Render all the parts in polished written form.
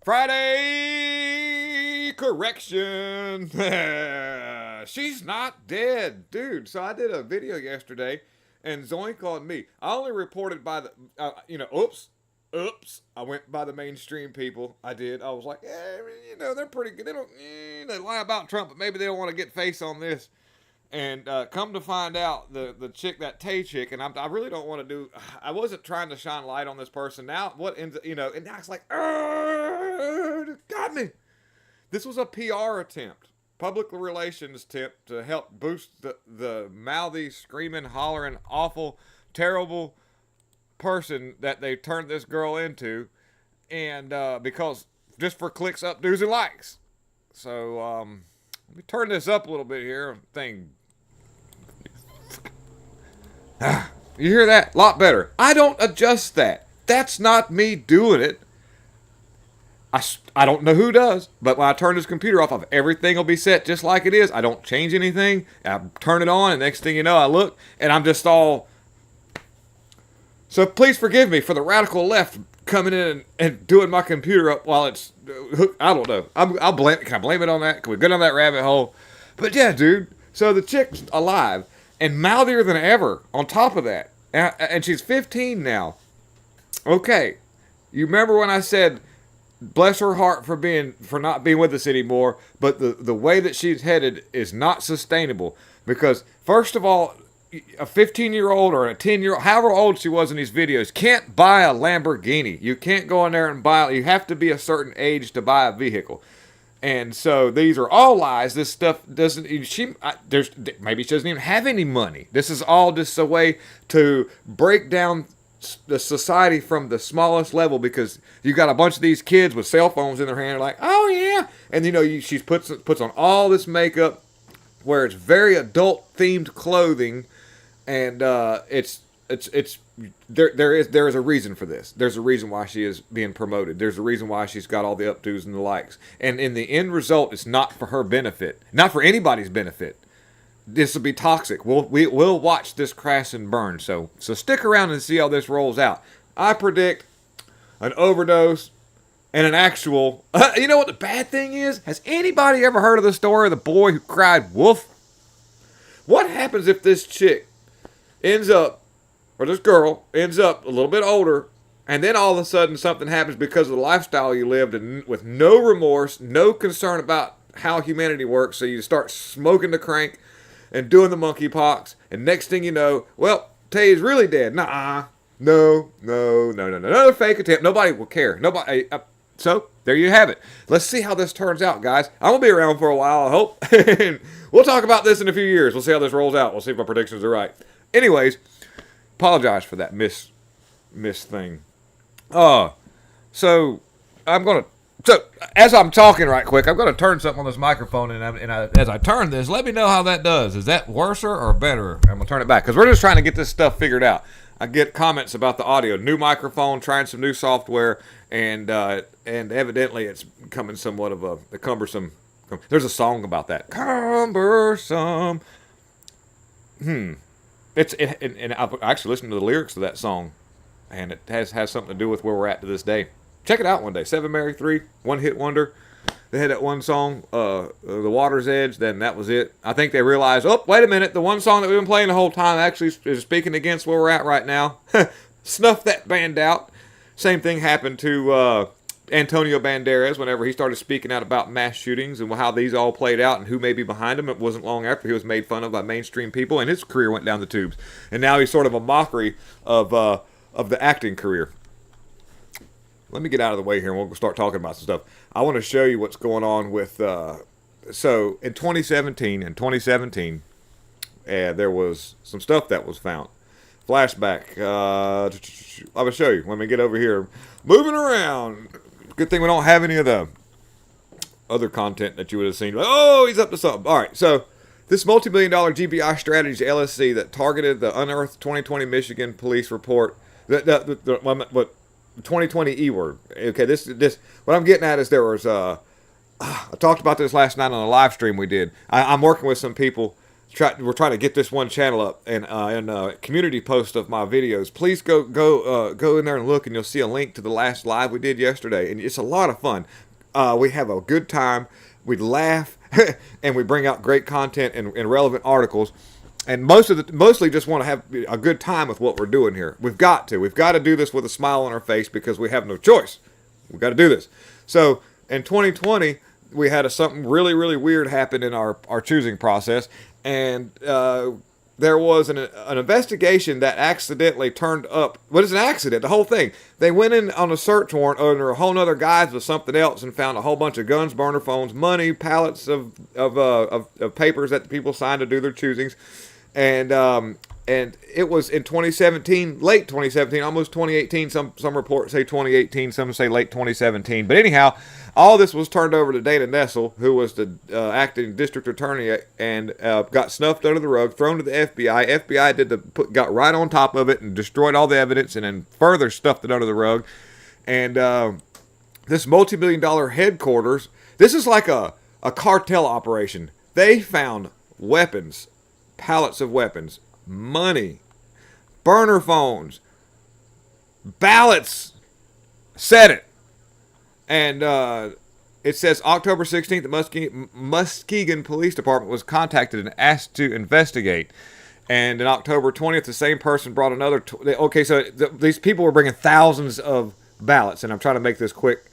Friday correction. She's not dead, dude. So I did a video yesterday, and Zoink on me. I only reported by the, oops. I went by the mainstream people. I did. I was like, they're pretty good. They don't, they lie about Trump, but maybe they don't want to get face on this. And come to find out, the chick, that Tay chick, and I really don't want to do. I wasn't trying to shine light on this person. Now what ends, and now it's like, got me. This was a PR attempt, public relations attempt to help boost the mouthy, screaming, hollering, awful, terrible person that they turned this girl into, and because just for clicks, updos, and likes. So let me turn this up a little bit here. Thing. You hear that? A lot better. I don't adjust that. That's not me doing it. I don't know who does, but when I turn this computer off, everything will be set just like it is. I don't change anything. I turn it on, and next thing you know, I look, and I'm just all... So please forgive me for the radical left coming in and doing my computer up while it's... I don't know. Can I blame it on that? Can we go down that rabbit hole? But yeah, dude. So the chick's alive and mouthier than ever on top of that. And she's 15 now. Okay. You remember when I said, bless her heart for not being with us anymore, but the way that she's headed is not sustainable. Because, first of all, a 15-year-old or a 10-year-old, however old she was in these videos, can't buy a Lamborghini. You can't go in there and buy... You have to be a certain age to buy a vehicle. And so these are all lies. This stuff doesn't... maybe she doesn't even have any money. This is all just a way to break down the society from the smallest level, because you got a bunch of these kids with cell phones in their hand, like, oh yeah, and she puts on all this makeup where it's very adult themed clothing, and there is a reason for this. There's a reason why she is being promoted. There's a reason why she's got all the updos and the likes, and in the end result, it's not for her benefit, not for anybody's benefit. This will be toxic. We'll watch this crash and burn. So stick around and see how this rolls out. I predict an overdose and an actual... you know what the bad thing is? Has anybody ever heard of the story of the boy who cried wolf? What happens if this chick ends up, or this girl ends up a little bit older, and then all of a sudden something happens because of the lifestyle you lived, and with no remorse, no concern about how humanity works, so you start smoking the crank and doing the monkeypox, and next thing you know, well, Tay is really dead. Nah, no. Another fake attempt. Nobody will care. Nobody. So there you have it. Let's see how this turns out, guys. I'm gonna be around for a while, I hope. And we'll talk about this in a few years. We'll see how this rolls out. We'll see if my predictions are right. Anyways, apologize for that miss thing. So I'm gonna. So, as I'm talking right quick, I'm going to turn something on this microphone, and as I turn this, let me know how that does. Is that worse or better? I'm going to turn it back, because we're just trying to get this stuff figured out. I get comments about the audio. New microphone, trying some new software, and evidently it's becoming somewhat of a cumbersome... There's a song about that. Cumbersome. And I've actually listened to the lyrics of that song, and it has something to do with where we're at to this day. Check it out one day. 7 Mary 3, one hit wonder. They had that one song, The Water's Edge, then that was it. I think they realized, oh, wait a minute, the one song that we've been playing the whole time actually is speaking against where we're at right now. Snuff that band out. Same thing happened to Antonio Banderas whenever he started speaking out about mass shootings and how these all played out and who may be behind them. It wasn't long after he was made fun of by mainstream people, and his career went down the tubes. And now he's sort of a mockery of the acting career. Let me get out of the way here, and we'll start talking about some stuff. I want to show you what's going on with... so, in 2017, there was some stuff that was found. Flashback. I will show you. Let me get over here. Moving around. Good thing we don't have any of the other content that you would have seen. Oh, he's up to something. All right, so... This multi-million-dollar GBI strategy LSC that targeted the unearthed 2020 Michigan police report... What 2020 E-word. Okay, this what I'm getting at is I talked about this last night on a live stream we did. I'm working with some people we're trying to get this one channel up, and community post of my videos. Please go in there and look, and you'll see a link to the last live we did yesterday, and it's a lot of fun. We have a good time. We laugh, and we bring out great content and relevant articles. And mostly just want to have a good time with what we're doing here. We've got to do this with a smile on our face because we have no choice. We've got to do this. So in 2020, we had something really, really weird happen in our choosing process. And there was an investigation that accidentally turned up. What is an accident? The whole thing. They went in on a search warrant under a whole nother guise with something else and found a whole bunch of guns, burner phones, money, pallets of papers that people signed to do their choosings. And it was in 2017, late 2017, almost 2018. Some reports say 2018, some say late 2017. But anyhow, all this was turned over to Dana Nessel, who was the acting district attorney, and got snuffed under the rug, thrown to the FBI. FBI got right on top of it and destroyed all the evidence, and then further stuffed it under the rug. And this multi-million-dollar headquarters, this is like a cartel operation. They found weapons. Pallets of weapons, money, burner phones, ballots, said it. And it says October 16th, the Muskegon Police Department was contacted and asked to investigate. And on October 20th, the same person brought another. These people were bringing thousands of ballots, and I'm trying to make this quick.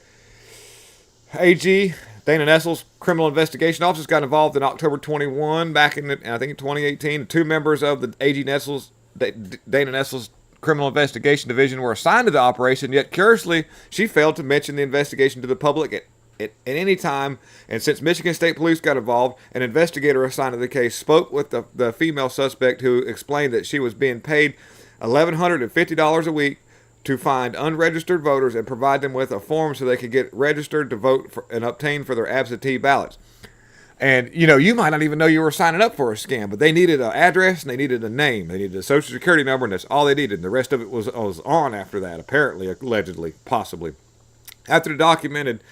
AG Dana Nessel's criminal investigation office got involved in October 21, back in, I think, in 2018. Two members of the Dana Nessel's criminal investigation division were assigned to the operation, yet curiously, she failed to mention the investigation to the public at any time. And since Michigan State Police got involved, an investigator assigned to the case spoke with the female suspect, who explained that she was being paid $1,150 a week to find unregistered voters and provide them with a form so they could get registered to vote and obtain for their absentee ballots. And, you might not even know you were signing up for a scam, but they needed an address and they needed a name. They needed a social security number, and that's all they needed. And the rest of it was on after that, apparently, allegedly, possibly. After the documented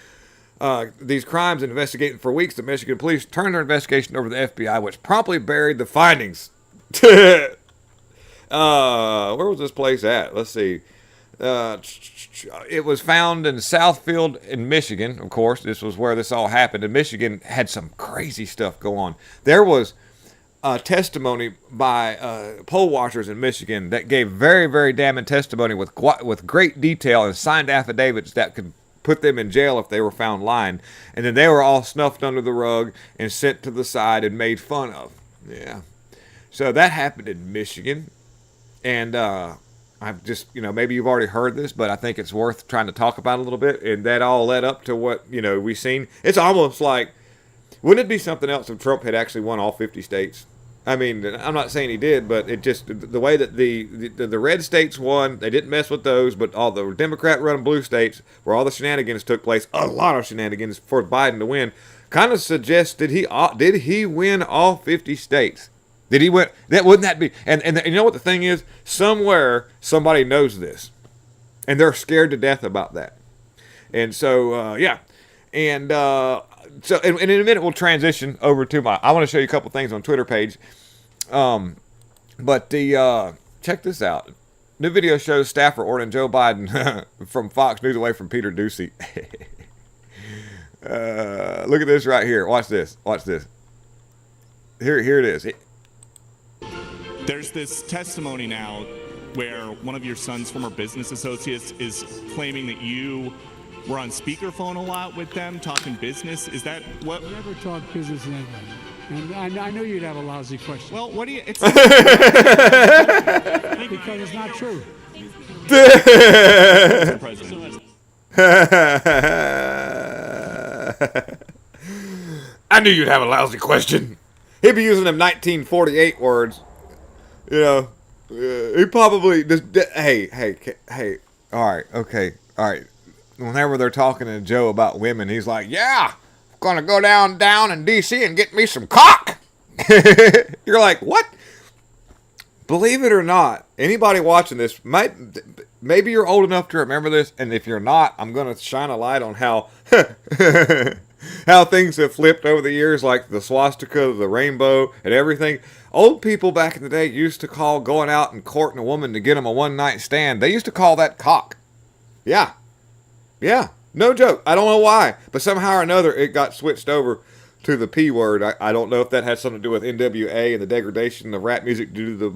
these crimes and investigating for weeks, the Michigan police turned their investigation over to the FBI, which promptly buried the findings. Where was this place at? Let's see. It was found in Southfield in Michigan, of course. This was where this all happened. And Michigan had some crazy stuff go on. There was testimony by poll watchers in Michigan that gave very, very damning testimony with great detail and signed affidavits that could put them in jail if they were found lying. And then they were all snuffed under the rug and sent to the side and made fun of. Yeah. So that happened in Michigan. And I've just, maybe you've already heard this, but I think it's worth trying to talk about a little bit. And that all led up to what, we've seen. It's almost like, wouldn't it be something else if Trump had actually won all 50 states? I mean, I'm not saying he did, but it just, the way that the red states won, they didn't mess with those, but all the Democrat-run blue states, where all the shenanigans took place, a lot of shenanigans for Biden to win, kind of suggests, did he win all 50 states? Did he win? Wouldn't that be? And you know what the thing is? Somewhere somebody knows this, and they're scared to death about that. And so yeah, and so in a minute we'll transition over to I want to show you a couple things on Twitter page. But check this out. New video shows staffer ordering Joe Biden from Fox News away from Peter Doocy. Look at this right here. Watch this. Here it is. There's this testimony now where one of your son's former business associates is claiming that you were on speakerphone a lot with them, talking business. Is that what? I never talk business in that way. And I knew you'd have a lousy question. Well, what do you... It's because it's not true. I knew you'd have a lousy question. He'd be using them 1948 words. He probably just, hey, all right. Whenever they're talking to Joe about women, he's like, yeah, I'm going to go down in D.C. and get me some cock. You're like, what? believe it or not, anybody watching this maybe you're old enough to remember this, and if you're not, I'm going to shine a light on how how things have flipped over the years, like the swastika, the rainbow, and everything. Old people back in the day used to call going out and courting a woman to get them a one-night stand. They used to call that cock. Yeah. Yeah. No joke. I don't know why, but somehow or another it got switched over to the P word. I don't know if that has something to do with NWA and the degradation of rap music due to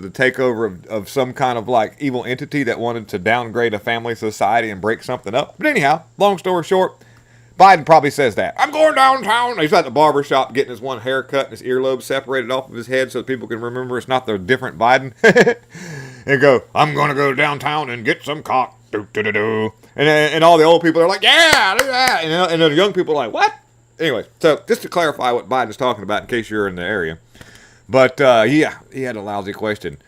the takeover of some kind of like evil entity that wanted to downgrade a family society and break something up. But anyhow, long story short, Biden probably says that. I'm going downtown. He's at the barber shop getting his one haircut and his earlobe separated off of his head so that people can remember it's not the different Biden. And go, I'm going to go downtown and get some cock. Do. And all the old people are like, yeah, do that. And the young people are like, what? Anyway, so just to clarify what Biden's talking about in case you're in the area. But, yeah, he had a lousy question.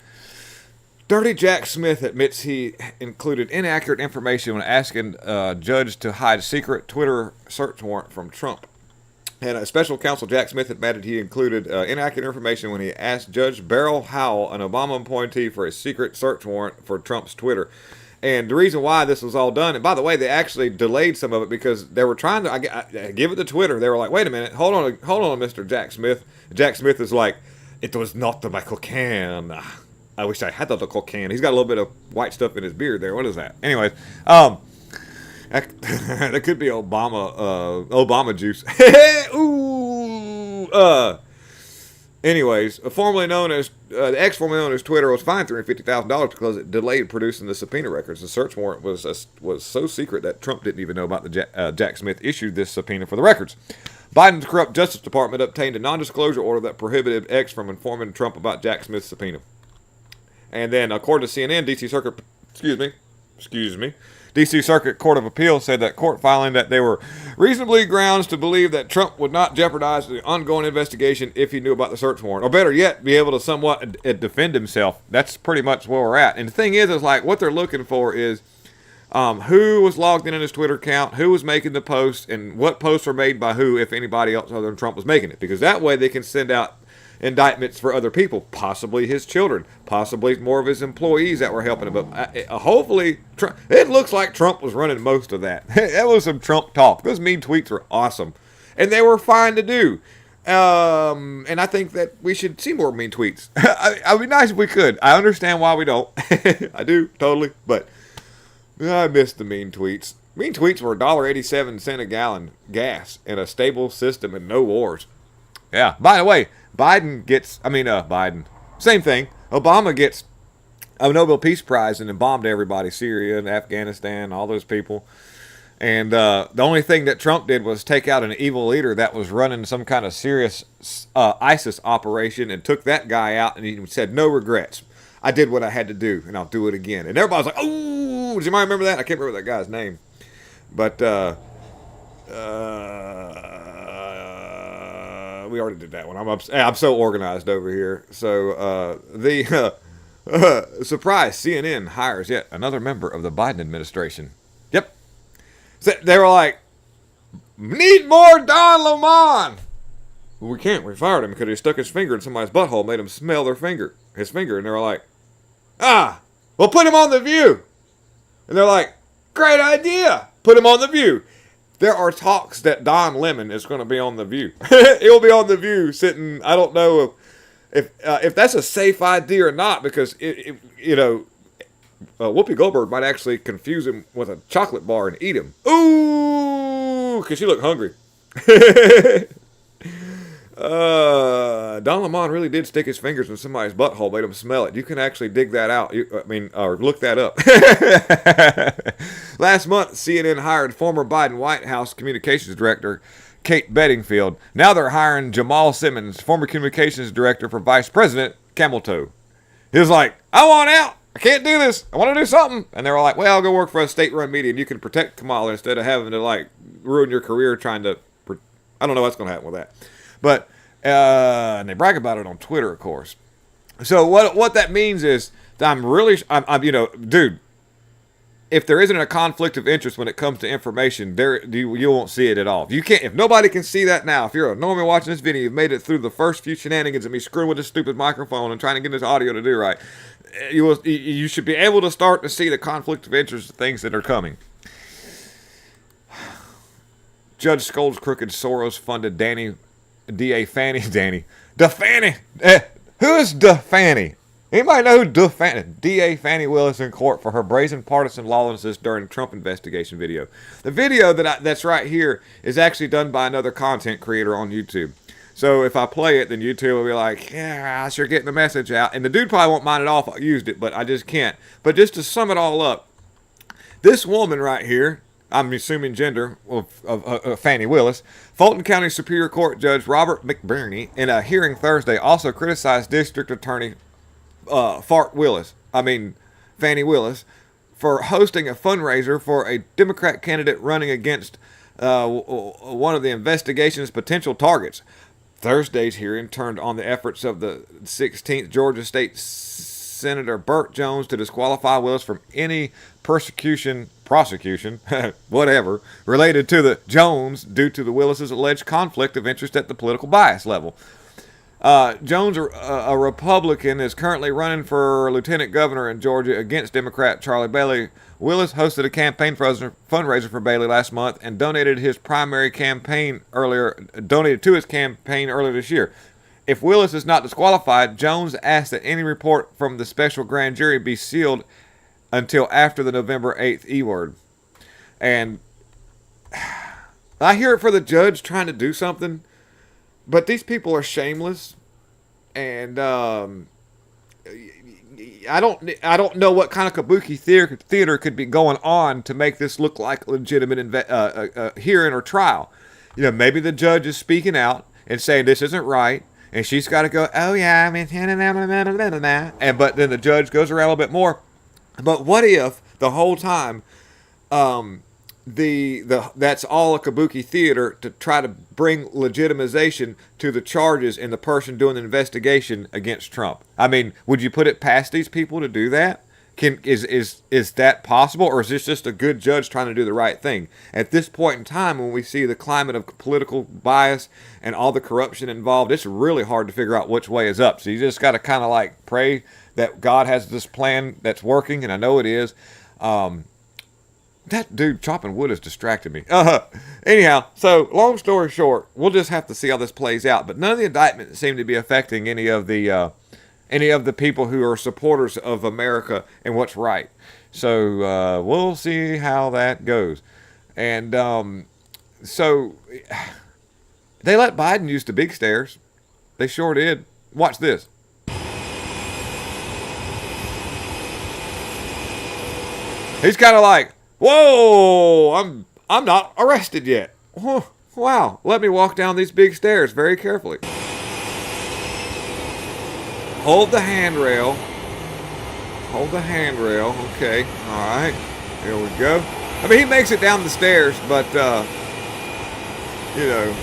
Dirty Jack Smith admits he included inaccurate information when asking a judge to hide secret Twitter search warrant from Trump. And special counsel Jack Smith admitted he included inaccurate information when he asked Judge Beryl Howell, an Obama appointee, for a secret search warrant for Trump's Twitter. And the reason why this was all done, and by the way, they actually delayed some of it because they were trying to I give it to Twitter. They were like, wait a minute, hold on, Mr. Jack Smith. Jack Smith is like, it was not my cocaine. I wish I had the cocaine. He's got a little bit of white stuff in his beard there. What is that? Anyways, that could be Obama juice. Ooh. Anyways, formerly known as the ex-formerly known as Twitter was fined $350,000 because it delayed producing the subpoena records. The search warrant was so secret that Trump didn't even know about the Jack Smith issued this subpoena for the records. Biden's corrupt Justice Department obtained a non-disclosure order that prohibited X from informing Trump about Jack Smith's subpoena. And then, according to CNN, D.C. Circuit Court of Appeals said that court filing that there were reasonably grounds to believe that Trump would not jeopardize the ongoing investigation if he knew about the search warrant. Or better yet, be able to somewhat defend himself. That's pretty much where we're at. And the thing is like, what they're looking for is who was logged in his Twitter account, who was making the posts, and what posts were made by who, if anybody else other than Trump was making it. Because that way they can send out indictments for other people, possibly his children, possibly more of his employees that were helping him. But hopefully, Trump, it looks like Trump was running most of that. That was some Trump talk. Those mean tweets were awesome, and they were fine to do. And I think that we should see more mean tweets. It'd be nice if we could. I understand why we don't. I do, totally, but I miss the mean tweets. Mean tweets were $1.87 a gallon gas in a stable system and no wars. Yeah, by the way, Biden, same thing. Obama gets a Nobel Peace Prize and then bombed everybody, Syria and Afghanistan, all those people. And the only thing that Trump did was take out an evil leader that was running some kind of serious ISIS operation and took that guy out, and he said, no regrets. I did what I had to do, and I'll do it again. And everybody's like, oh, does anybody remember that? I can't remember that guy's name. But we already did that one. I'm so organized over here. So surprise, CNN hires yet another member of the Biden administration. Yep. So they were like, need more Don Lemon. Well, we can't. We fired him because he stuck his finger in somebody's butthole, made him smell his finger. And they were like, well, put him on The View. And they're like, great idea. Put him on The View. There are talks that Don Lemon is going to be on The View. He'll be on The View sitting, I don't know if that's a safe idea or not, because, Whoopi Goldberg might actually confuse him with a chocolate bar and eat him. Ooh, because she looked hungry. Don Lemon really did stick his fingers in somebody's butthole, made him smell it. You can actually dig that out. Or look that up. Last month, CNN hired former Biden White House communications director Kate Bedingfield. Now they're hiring Jamal Simmons, former communications director for Vice President Camel Toe. He was like, I want out. I can't do this. I want to do something. And they were like, well, I'll go work for a state-run media and you can protect Kamala instead of having to, ruin your career trying to... I don't know what's going to happen with that. But, and they brag about it on Twitter, of course. So what that means is that dude, if there isn't a conflict of interest when it comes to information, you won't see it at all. If nobody can see that now, if you're a normie watching this video, you've made it through the first few shenanigans of me screwing with this stupid microphone and trying to get this audio to do right, you should be able to start to see the conflict of interest of things that are coming. Judge scolds crooked Soros funded DA Fanny. Who is DeFanny? Anybody know who DA Fannie Willis in court for her brazen partisan lawlessness during Trump investigation video. The video that's right here is actually done by another content creator on YouTube. So if I play it, then YouTube will be like, yeah, you're getting the message out. And the dude probably won't mind it all if I used it, but I just can't. But just to sum it all up, this woman right here, I'm assuming gender of Fannie Willis, Fulton County Superior Court Judge Robert McBurney, in a hearing Thursday, also criticized District Attorney Fannie Willis, for hosting a fundraiser for a Democrat candidate running against one of the investigation's potential targets. Thursday's hearing turned on the efforts of the 16th Georgia State Senator Burt Jones to disqualify Willis from any prosecution, whatever, related to the Jones due to the Willis's alleged conflict of interest at the political bias level. Jones, a Republican, is currently running for lieutenant governor in Georgia against Democrat Charlie Bailey. Willis hosted a campaign fundraiser for Bailey last month and donated to his campaign earlier this year. If Willis is not disqualified, Jones asked that any report from the special grand jury be sealed until after the November 8th E-word. And I hear it for the judge trying to do something, but these people are shameless, and I don't know what kind of kabuki theater could be going on to make this look like a legitimate hearing or trial. You know, maybe the judge is speaking out and saying this isn't right, and she's got to go, oh yeah, I mean, but then the judge goes around a little bit more. But what if the whole time that's all a kabuki theater to try to bring legitimization to the charges and the person doing the investigation against Trump? I mean, would you put it past these people to do that? Is that possible, or is this just a good judge trying to do the right thing? At this point in time, when we see the climate of political bias and all the corruption involved, it's really hard to figure out which way is up. So you just got to kind of like pray that God has this plan that's working, and I know it is. That dude chopping wood has distracted me. Anyhow, so long story short, we'll just have to see how this plays out. But none of the indictments seem to be affecting any of the people who are supporters of America and what's right. So we'll see how that goes. And so they let Biden use the big stairs. They sure did. Watch this. He's kind of like, whoa, I'm not arrested yet. Oh, wow, let me walk down these big stairs very carefully. Hold the handrail. Hold the handrail. Okay, all right, here we go. I mean, he makes it down the stairs, but, and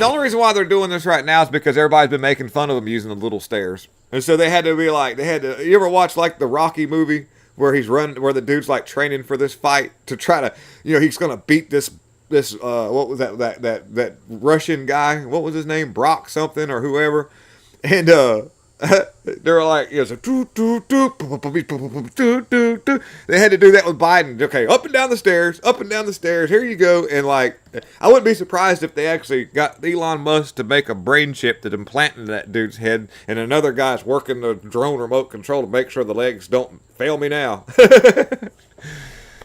the only reason why they're doing this right now is because everybody's been making fun of him using the little stairs. And so they had to, you ever watch like the Rocky movie? Where he's running, where the dude's like training for this fight to try to, he's gonna beat this what was that Russian guy? What was his name? Brock something or whoever, and they're like, they had to do that with Biden. Okay, up and down the stairs. Here you go, and like, I wouldn't be surprised if they actually got Elon Musk to make a brain chip that implanted in that dude's head, and another guy's working the drone remote control to make sure the legs don't fail me now.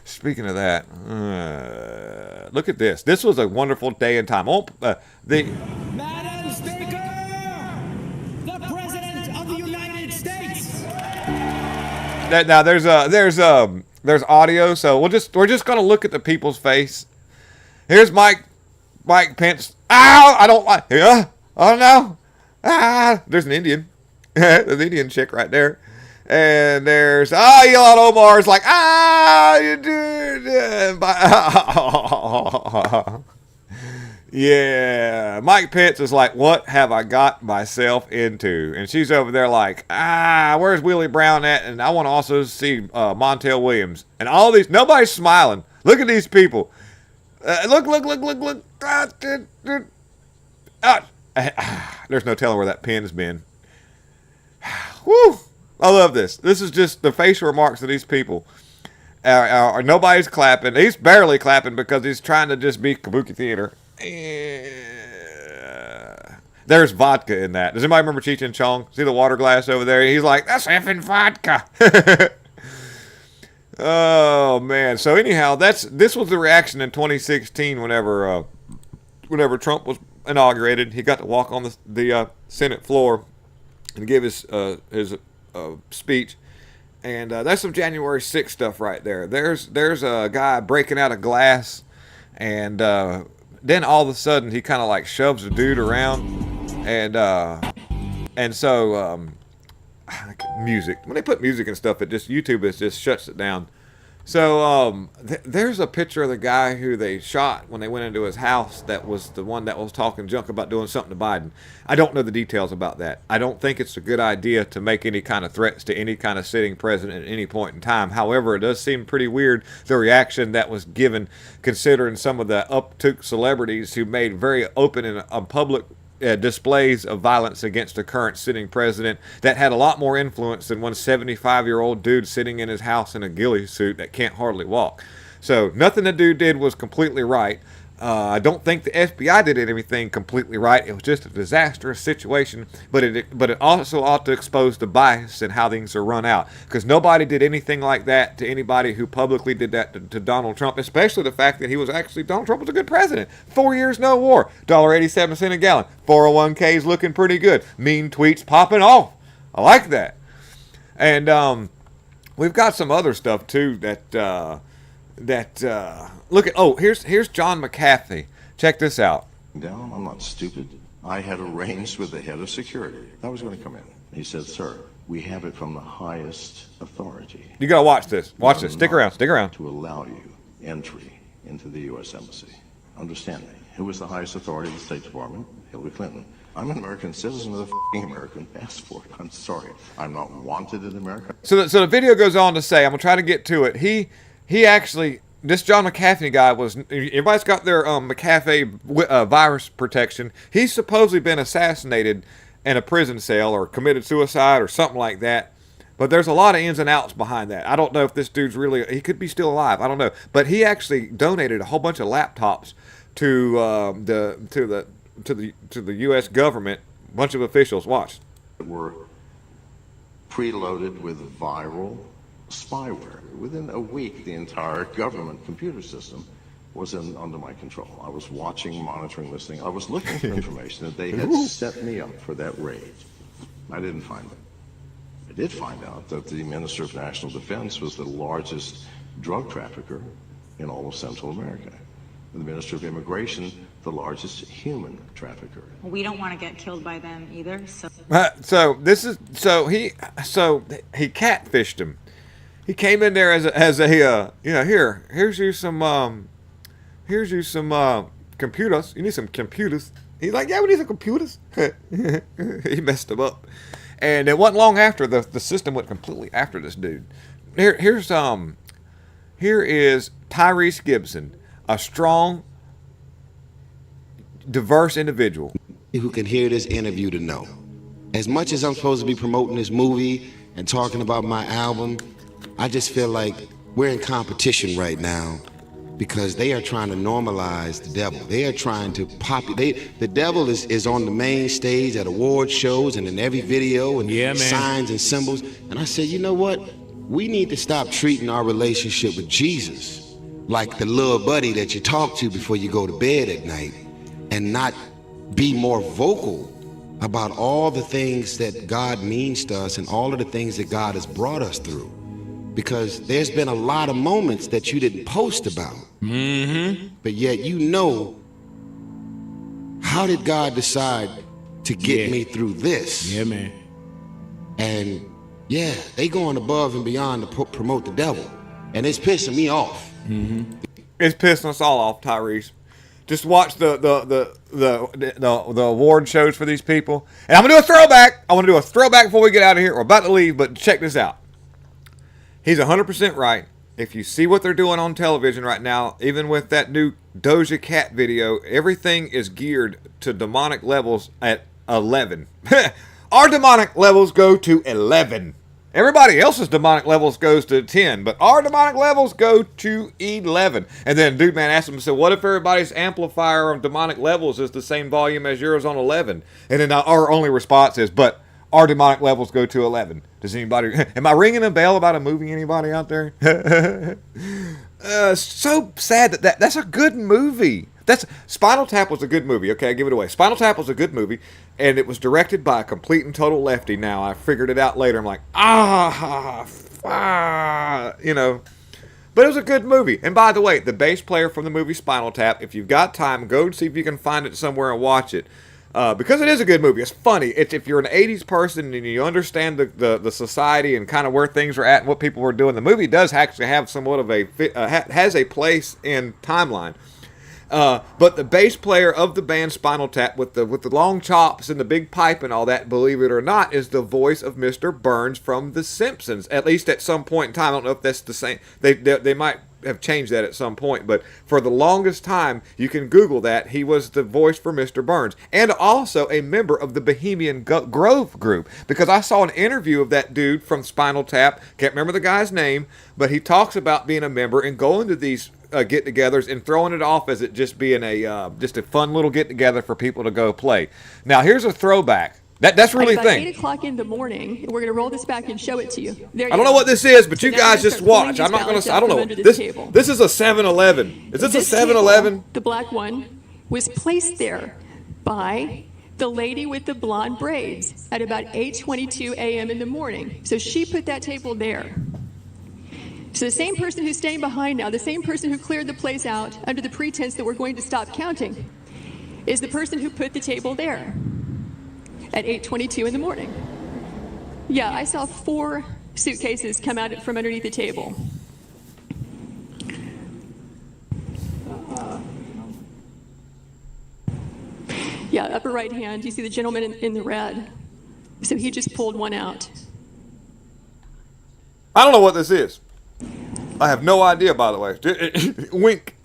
Speaking of that, look at this. This was a wonderful day and time. Madam Speaker, the President of the United States. Now there's audio, so we're just gonna look at the people's face. Here's Mike Pence. Ow! I don't like. Yeah. Oh no. There's an Indian. There's an Indian chick right there. And there's Ilhan Omar's like you dude. Yeah, Mike Pence is like, what have I got myself into? And she's over there like, where's Willie Brown at? And I want to also see Montel Williams. And all these, nobody's smiling. Look at these people. Look. There's no telling where that pen's been. Whew. I love this. This is just the facial remarks of these people. Nobody's clapping. He's barely clapping because he's trying to just be kabuki theater. There's vodka in that. Does anybody remember Cheech and Chong? See the water glass over there? He's like, that's effing vodka. Oh man. So anyhow, this was the reaction in 2016 whenever Trump was inaugurated. He got to walk on the Senate floor and give his speech. And that's some January 6th stuff right there. There's a guy breaking out a glass, and then all of a sudden he kind of like shoves a dude around, and so music. When they put music and stuff, YouTube just shuts it down. So there's a picture of the guy who they shot when they went into his house. That was the one that was talking junk about doing something to Biden. I don't know the details about that. I don't think it's a good idea to make any kind of threats to any kind of sitting president at any point in time. However, it does seem pretty weird, the reaction that was given, considering some of the uptook celebrities who made very open and public displays of violence against the current sitting president that had a lot more influence than one 75-year-old dude sitting in his house in a ghillie suit that can't hardly walk. So nothing the dude did was completely right. I don't think the FBI did anything completely right. It was just a disastrous situation, but it also ought to expose the bias in how things are run out, because nobody did anything like that to anybody who publicly did that to Donald Trump, especially the fact that Donald Trump was a good president. 4 years, no war, $1.87 a gallon, 401ks looking pretty good, mean tweets popping off. I like that. And we've got some other stuff too look at, here's John McAfee. Check this out. Down, I'm not stupid. I had arranged with the head of security. I was going to come in. He said, sir, we have it from the highest authority. You got to watch this. Watch this. Stick around. To allow you entry into the U.S. Embassy. Understand me. Who was the highest authority of the State Department? Hillary Clinton. I'm an American citizen with a American passport. I'm sorry. I'm not wanted in America. So the video goes on to say, I'm going to try to get to it. He actually, this John McAfee guy everybody's got their McAfee virus protection. He's supposedly been assassinated in a prison cell or committed suicide or something like that. But there's a lot of ins and outs behind that. I don't know if this dude's he could be still alive. I don't know. But he actually donated a whole bunch of laptops to the U.S. government, a bunch of officials. Watch. Were preloaded with viral spyware. Within a week, the entire government computer system was under my control. I was watching, monitoring, listening. I was looking for information that they had set me up for that raid. I didn't find it. I did find out that the Minister of National Defense was the largest drug trafficker in all of Central America. And the Minister of Immigration, the largest human trafficker. We don't want to get killed by them either. So he catfished him. He came in there as a here's you some computers. You need some computers. He's like, yeah, we need some computers. He messed him up, and it wasn't long after the system went completely after this dude. Here is Tyrese Gibson, a strong, diverse individual who can hear this interview to know. As much as I'm supposed to be promoting this movie and talking about my album, I just feel like we're in competition right now because they are trying to normalize the devil. They are trying to the devil is on the main stage at award shows and in every video and signs and symbols. And I said, you know what? We need to stop treating our relationship with Jesus like the little buddy that you talk to before you go to bed at night, and not be more vocal about all the things that God means to us and all of the things that God has brought us through. Because there's been a lot of moments that you didn't post about. But yet how did God decide to get me through this? Yeah, man. And they going above and beyond to promote the devil. And it's pissing me off. It's pissing us all off, Tyrese. Just watch the award shows for these people. And I'm gonna do a throwback. I want to do a throwback before we get out of here. We're about to leave, but check this out. He's 100% right. If you see what they're doing on television right now, even with that new Doja Cat video, everything is geared to demonic levels at 11. Our demonic levels go to 11. Everybody else's demonic levels goes to 10, but our demonic levels go to 11. And then dude man asked him, so what if everybody's amplifier of demonic levels is the same volume as yours on 11? And then our only response is, but our demonic levels go to 11. Does anybody, am I ringing a bell about a movie, anybody out there? So sad that's a good movie. Spinal Tap was a good movie. Okay, I give it away. Spinal Tap was a good movie, and it was directed by a complete and total lefty. Now I figured it out later. I'm like, you know. But it was a good movie. And by the way, the bass player from the movie Spinal Tap, if you've got time, go and see if you can find it somewhere and watch it. Because it is a good movie. It's funny. If you're an 80s person and you understand the society and kind of where things are at and what people were doing, the movie does actually have somewhat of has a place in timeline. But the bass player of the band Spinal Tap with the long chops and the big pipe and all that, believe it or not, is the voice of Mr. Burns from The Simpsons. At least at some point in time. I don't know if that's the same. They might have changed that at some point, but for the longest time, you can Google that, he was the voice for Mr. Burns, and also a member of the Bohemian Grove group, because I saw an interview of that dude from Spinal Tap, can't remember the guy's name, but he talks about being a member and going to these get-togethers and throwing it off as it just being just a fun little get-together for people to go play. Now, here's a throwback. That's really the thing. At 8 o'clock in the morning, we're going to roll this back and show it to you. I don't know what this is, but you guys just watch. I'm not going to. I don't know. This is a 7-Eleven. Is this a 7-Eleven? The black one was placed there by the lady with the blonde braids at about 8:22 a.m. in the morning. So she put that table there. So the same person who's staying behind now, the same person who cleared the place out under the pretense that we're going to stop counting, is the person who put the table there at 8:22 in the morning. Yeah, I saw 4 suitcases come out from underneath the table. Yeah, upper right hand, you see the gentleman in the red. So he just pulled one out. I don't know what this is. I have no idea, by the way. Wink.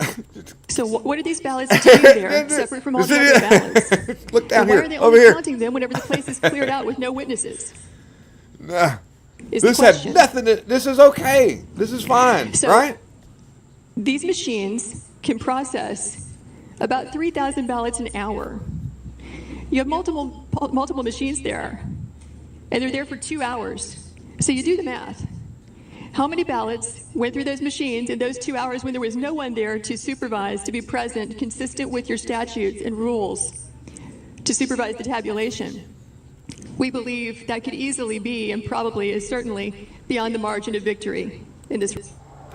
So what are these ballots doing there, separate from all the other ballots? Look down why here. Are they Over only here. counting them whenever the place is cleared out with no witnesses? This had nothing. This is okay. This is fine, so, right? These machines can process about 3,000 ballots an hour. You have multiple machines there, and they're there for 2 hours. So you do the math. How many ballots went through those machines in those 2 hours when there was no one there to supervise, to be present, consistent with your statutes and rules, to supervise the tabulation? We believe that could easily be, and probably is certainly, beyond the margin of victory in this.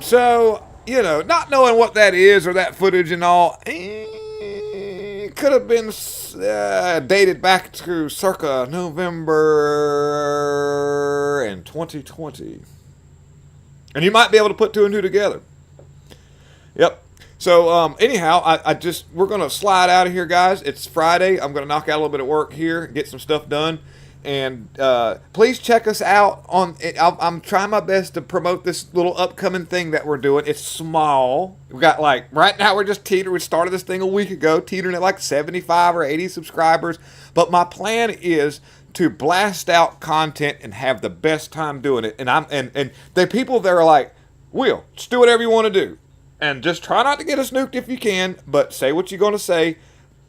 So, not knowing what that is or that footage and all, it could have been dated back to circa November in 2020. And you might be able to put 2 and 2 together. Yep. So, anyhow, we're going to slide out of here, guys. It's Friday. I'm going to knock out a little bit of work here, get some stuff done. And please check us out on. I'm trying my best to promote this little upcoming thing that we're doing. It's small. We got right now we're just teetering. We started this thing a week ago, teetering at 75 or 80 subscribers. But my plan is to blast out content and have the best time doing it. And the people that are like, Will, just do whatever you want to do. And just try not to get us nuked if you can, but say what you're going to say.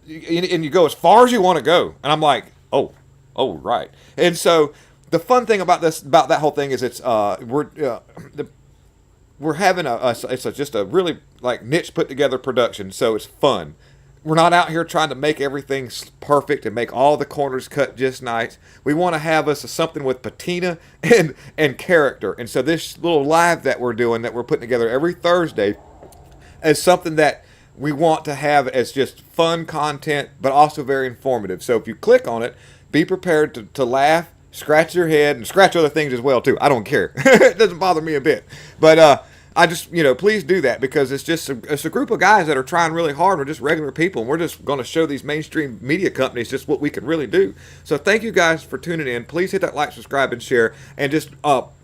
And you go as far as you want to go. And I'm like, oh, right. And so the fun thing about that whole thing is we're having just a really niche put together production. So it's fun. We're not out here trying to make everything perfect and make all the corners cut just nice. We want to have something with patina and character. And so this little live that we're doing, that we're putting together every Thursday, is something that we want to have as just fun content, but also very informative. So if you click on it, be prepared to laugh, scratch your head, and scratch other things as well, too. I don't care. It doesn't bother me a bit. But I just, please do that, because it's a group of guys that are trying really hard. We're just regular people, and we're just going to show these mainstream media companies just what we can really do. So thank you guys for tuning in. Please hit that like, subscribe, and share, and just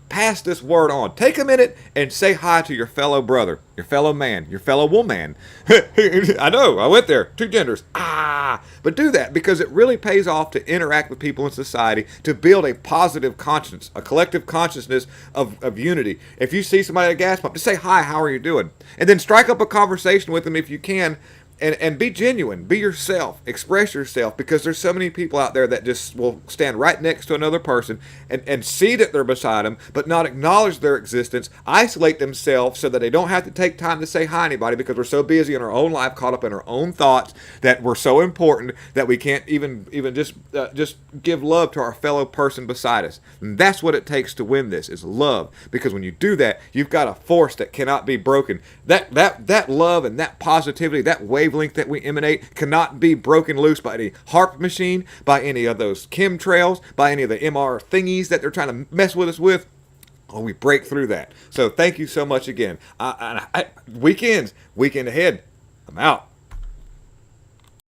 pass this word on. Take a minute and say hi to your fellow brother, your fellow man, your fellow woman. I know, I went there. 2 genders. But do that, because it really pays off to interact with people in society, to build a positive conscience, a collective consciousness of unity. If you see somebody at a gas pump, just say, hi, how are you doing? And then strike up a conversation with them if you can. And be genuine, be yourself, express yourself, because there's so many people out there that just will stand right next to another person and see that they're beside them, but not acknowledge their existence, isolate themselves so that they don't have to take time to say hi to anybody, because we're so busy in our own life, caught up in our own thoughts, that we're so important that we can't even just give love to our fellow person beside us. And that's what it takes to win this, is love, because when you do that, you've got a force that cannot be broken. That love and that positivity, that wavelength that we emanate, cannot be broken loose by any HARP machine, by any of those chemtrails, by any of the MR thingies that they're trying to mess with us with. Oh, we break through that. So thank you so much again. Weekend ahead. I'm out.